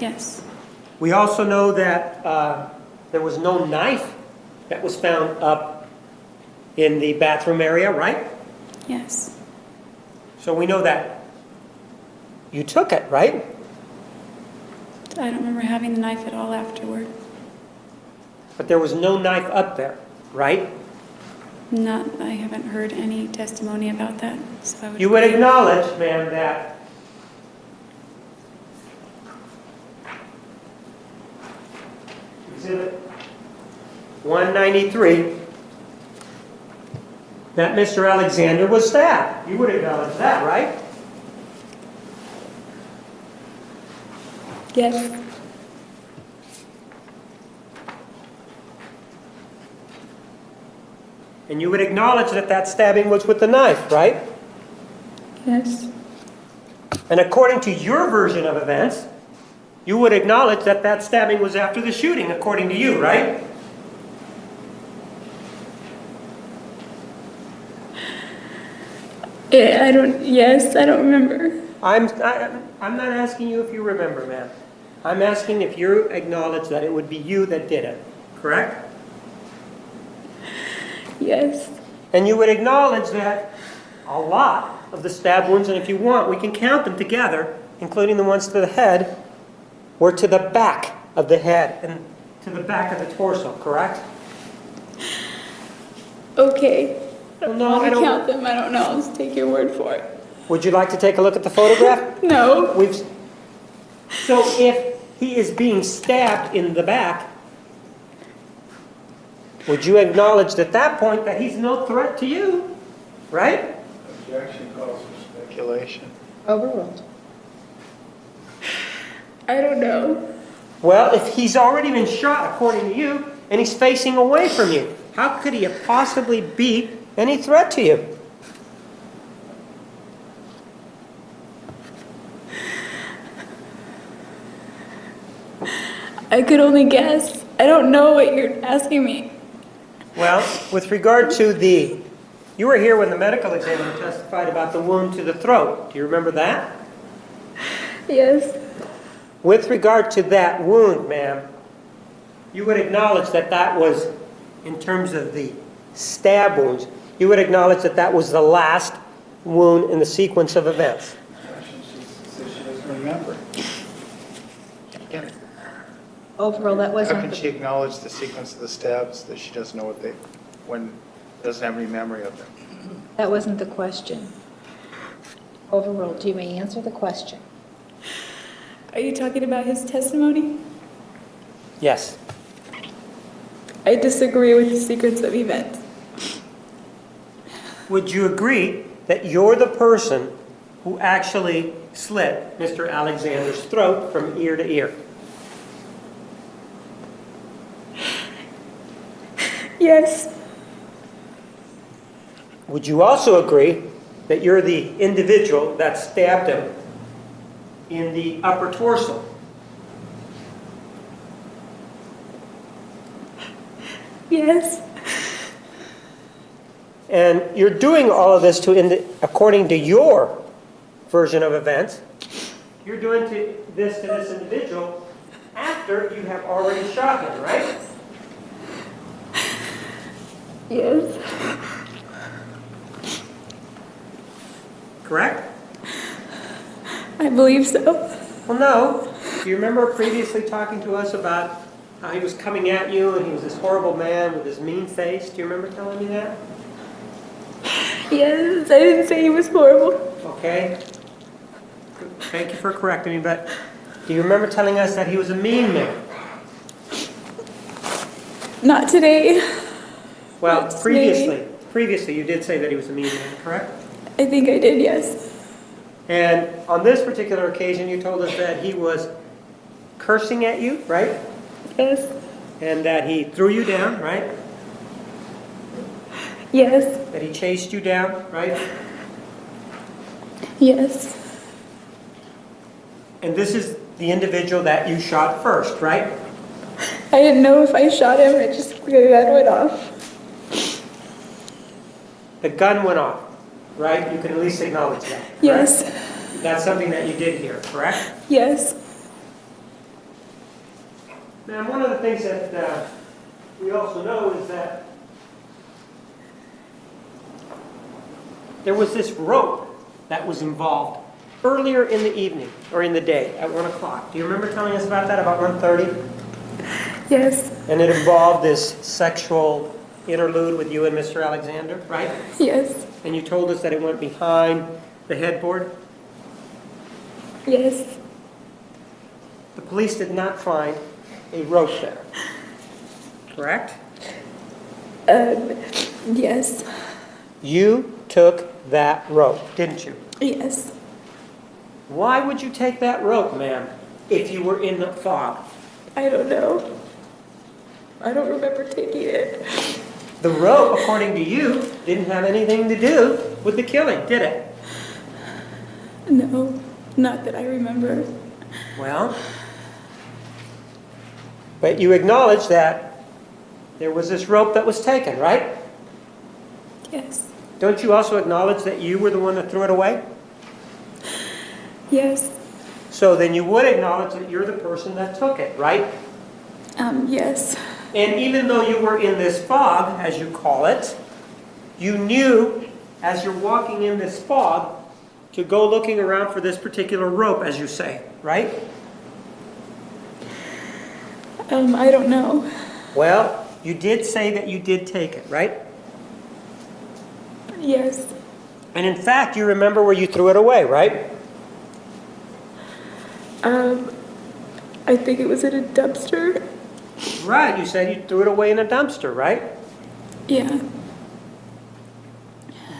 Yes. We also know that there was no knife that was found up in the bathroom area, right? Yes. So we know that you took it, right? I don't remember having the knife at all afterward. But there was no knife up there, right? I haven't heard any testimony about that. So You would acknowledge, ma'am, that Exhibit 193, that Mr. Alexander was stabbed. You would acknowledge that, right? Yes. And you would acknowledge that that stabbing was with the knife, right? Yes. And according to your version of events, you would acknowledge that that stabbing was after the shooting, according to you, right? Yes, I don't remember. I'm not asking you if you remember, ma'am. I'm asking if you acknowledge that it would be you that did it, correct? Yes. And you would acknowledge that a lot of the stab wounds, and if you want, we can count them together, including the ones to the head, were to the back of the head and to the back of the torso, correct? Okay. Well, no, I I don't. count them. I don't know. I'll just take your word for it. Would you like to take a look at the photograph? No. So if he is being stabbed in the back, would you acknowledge at that point that he's no threat to you, right? Objection calls for speculation. Overruled. I don't know. Well, if he's already been shot, according to you, and he's facing away from you, how could he have possibly be any threat to you? I could only guess. I don't know what you're asking me. Well, with regard to you were here when the medical examiner testified about the wound to the throat. Do you remember that? Yes. With regard to that wound, ma'am, you would acknowledge that that was, in terms of the stab wounds, you would acknowledge that that was the last wound in the sequence of events. Objection, she says she doesn't remember. Again, Overruled. That how wasn't, can she acknowledge the sequence of the stabs that she doesn't know doesn't have any memory of them? that wasn't the question. Overruled. You may answer the question. Are you talking about his testimony? Yes. I disagree with the sequence of events. Would you agree that you're the person who actually slit Mr. Alexander's throat from ear to ear? Yes. Would you also agree that you're the individual that stabbed him in the upper torso? Yes. And you're doing all of this according to your version of events. You're doing this to this individual after you have already shot him, right? Yes. Correct? I believe so. Well, no. Do you remember previously talking to us about how he was coming at you and he was this horrible man with his mean face? Do you remember telling me that? Yes, I didn't say he was horrible. Okay. Thank you for correcting me, but do you remember telling us that he was a mean man? Not today. Well, Not today. previously you did say that he was a mean man, correct? I think I did, yes. And on this particular occasion, you told us that he was cursing at you, right? Yes. And that he threw you down, right? Yes. That he chased you down, right? Yes. And this is the individual that you shot first, right? I didn't know if I shot him. It just the gun went off. The gun went off, right? You can at least acknowledge that, correct? Yes. That's something that you did hear, correct? Yes. Ma'am, one of the things that we also know is that there was this rope that was involved earlier in the evening, or in the day, at 1 o'clock. Do you remember telling us about that, about 1:30? Yes, And it involved this sexual interlude with you and Mr. Alexander, right? yes, And you told us that it went behind the headboard. yes, The police did not find a rope there, correct? yes, You took that rope, didn't you? yes. Why would you take that rope, ma'am, if you were in the fog? I don't know. I don't remember taking it. The rope, according to you, didn't have anything to do with the killing, did it? No, not that I remember. Well, but you acknowledge that there was this rope that was taken, right? Yes, Don't you also acknowledge that you were the one that threw it away? yes, So then you would acknowledge that you're the person that took it, right? yes, And even though you were in this fog, as you call it, you knew as you're walking in this fog to go looking around for this particular rope, as you say, right? I don't know. Well, you did say that you did take it, right? Yes, And in fact, you remember where you threw it away, right? I think it was in a dumpster. Right, you said you threw it away in a dumpster, right? Yeah,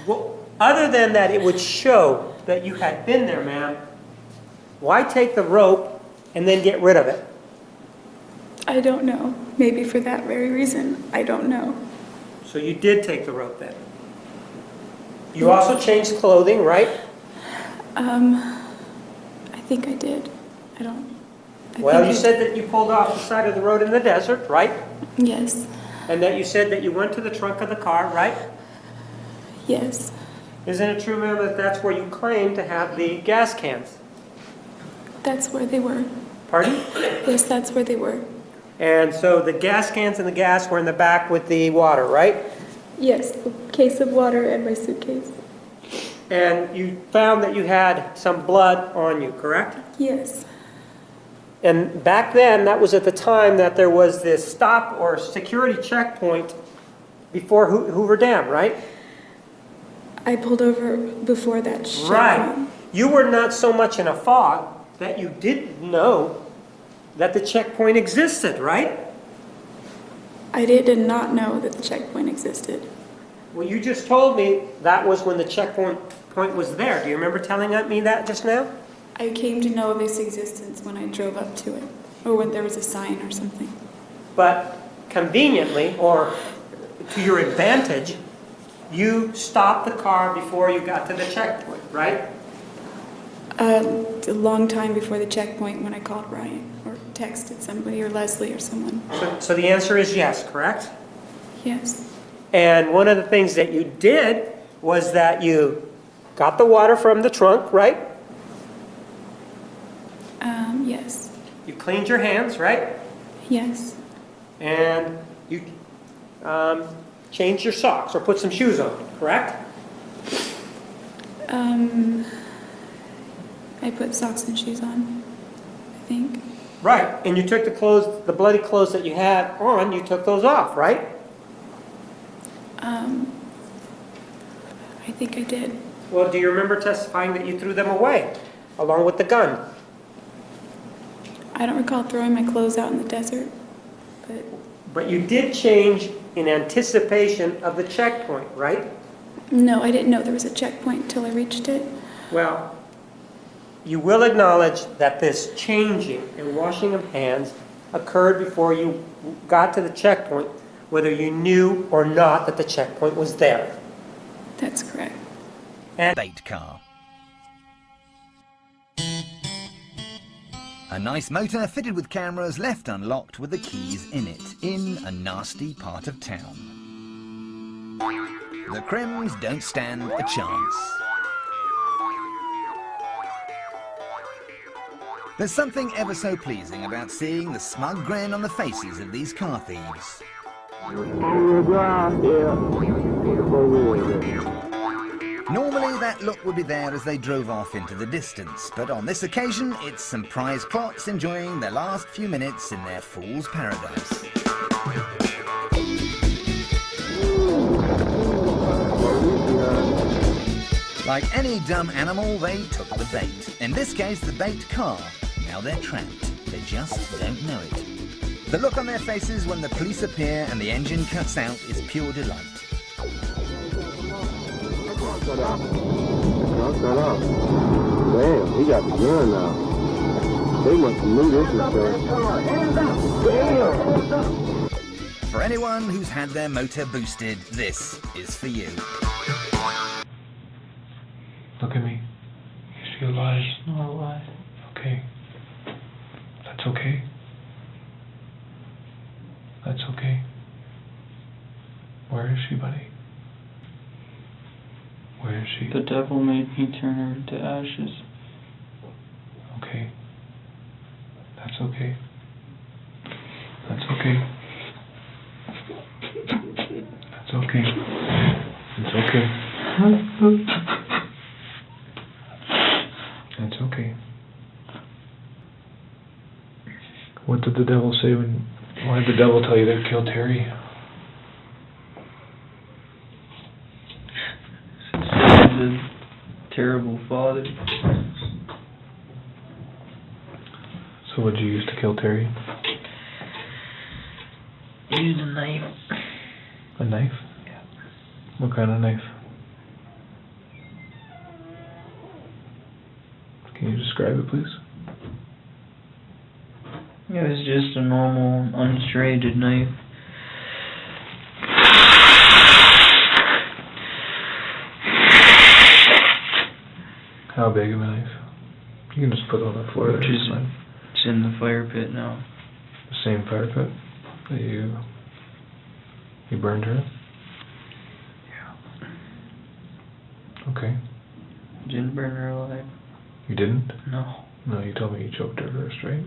Well, other than that it would show that you had been there, ma'am, why take the rope and then get rid of it? I don't know. Maybe for that very reason. I don't know. So you did take the rope then? You also changed clothing, right? I think I did. I don't. I Well, think you I said that you pulled off the side of the road in the desert, right? did. Yes, And that you said that you went to the trunk of the car, right? yes, Isn't it true, ma'am, that that's where you claim to have the gas cans? that's where they were. Pardon? Yes, that's where they were. And so the gas cans and the gas were in the back with the water, right? Yes, the case of water and my suitcase. And you found that you had some blood on you, correct? Yes, And back then, that was at the time that there was this stop or security checkpoint before Hoover Dam, right? I pulled over before that Right. checkpoint. You were not so much in a fog that you didn't know that the checkpoint existed, right? I did not know that the checkpoint existed. Well, you just told me that was when the checkpoint was there. Do you remember telling me that just now? I came to know of its existence when I drove up to it, or when there was a sign or something. But conveniently, or to your advantage, you stopped the car before you got to the checkpoint, right? A long time before the checkpoint when I called Ryan, or texted somebody, or Leslie, or someone. So the answer is yes, correct? Yes, And one of the things that you did was that you got the water from the trunk, right? yes, You cleaned your hands, right? yes, And you changed your socks or put some shoes on, correct? I put socks and shoes on, I think. Right. And you took the clothes, the bloody clothes that you had on, you took those off, right? I think I did. Well, do you remember testifying that you threw them away along with the gun? I don't recall throwing my clothes out in the desert, but But you did change in anticipation of the checkpoint, right? no, I didn't know there was a checkpoint until I reached it. Well, you will acknowledge that this changing and washing of hands occurred before you got to the checkpoint, whether you knew or not that the checkpoint was there. That's correct. And Bait car. A nice motor fitted with cameras left unlocked with the keys in it, in a nasty part of town. The Crims don't stand a chance. There's something ever so pleasing about seeing the smug grin on the faces of these car thieves. Normally that look would be there as they drove off into the distance, but on this occasion it's some prize plots enjoying their last few minutes in their fool's paradise. Like any dumb animal, they took the bait. In this case, the bait car. Now they're trapped. They just don't know it. The look on their faces when the police appear and the engine cuts out is pure delight. Damn, he got the gun now. They must have knew this was Damn! For anyone who's had their motor boosted, this is for you. Look at me. Is she alive? Not alive. Okay. That's okay. That's okay. Where is she, buddy? Where is she? The devil made me turn her into ashes. Okay. That's okay. That's okay. That's okay. It's okay. It's okay. What did the devil say when... Why did the devil tell you to kill Terry? The terrible father. So what'd you use to kill Terry? Use a knife. A knife? Yeah. What kind of knife? Can you describe it, please? It was just a normal, unserrated knife. How big of a knife? You can just put it on the floor. Which there, is it's fine. It's in the fire pit now. The same fire pit that you burned her in? Yeah. Okay. Didn't burn her alive. You didn't? No. No, you told me you choked her first, right?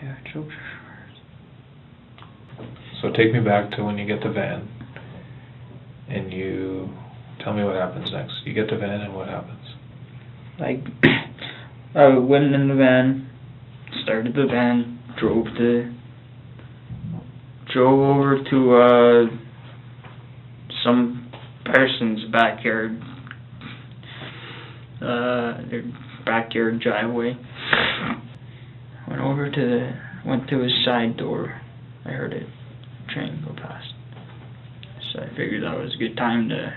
Yeah, I choked her first. So take me back to when you get the van and you tell me what happens next. You get the van and what happens? I went in the van, started the van, drove over to some person's backyard, their backyard driveway. Went to his side door. I heard a train go past. So I figured that was a good time to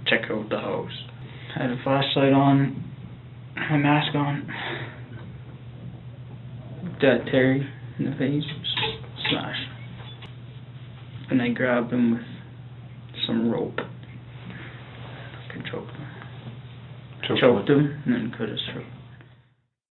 check out the house. I had a flashlight on, my mask on. Looked at Terry in the face, smash. And I grabbed him with some rope. I choked him. Choked him and then cut his throat.